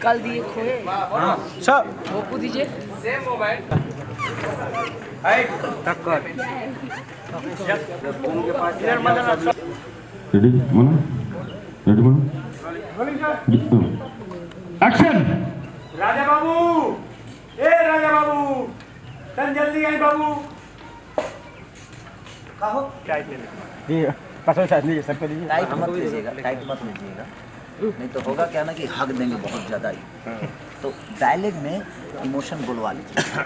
कल दिए खोए सब वो दीजिए रेडी मनो रेडी मनो एक्शन राजा बाबू राजा बाबू तन जल्दी आई बाबू कहो क्या ये पसंद शायद नहीं सर को दीजिए टाइट मत लीजिएगा, टाइट मत लीजिएगा, नहीं तो होगा क्या ना कि हक देंगे बहुत ज़्यादा ही। तो डायलॉग में इमोशन बुलवा लीजिए।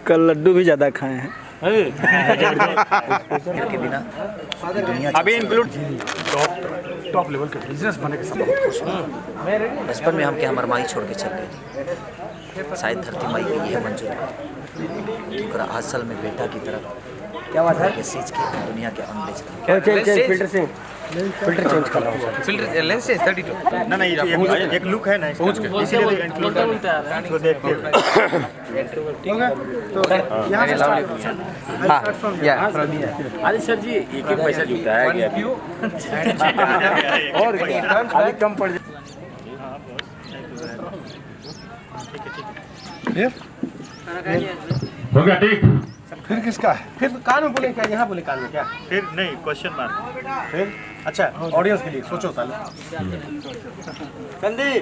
कल लड्डू भी ज़्यादा खाए हैं के बिना दुनिया अभी इंक्लूड टॉप लेवल के बिजनेस बने के सब बचपन में हम क्या हमार माई छोड़ के चल गए थे, शायद धरती माई की यह मंजूर है कि आज साल में बेटा की तरफ क्या बात है कि सींच के दुनिया के अंग बेच फिल्टर चेंज कर रहा हूँ फिल्टर लेंस से 32 ना नहीं एक लुक है ना इसीलिए इंक्लूड इसको देख के तो यहाँ से अरे सर जी एक एक पैसा जुटाया गया और खाली कम पड़ जाए हो गया ठीक फिर किसका है फिर कान में बोले क्या यहाँ बोले कान में क्या फिर नहीं क्वेश्चन मार्क फिर अच्छा ऑडियंस के लिए सोचो साले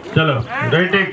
चलो रेडी टेक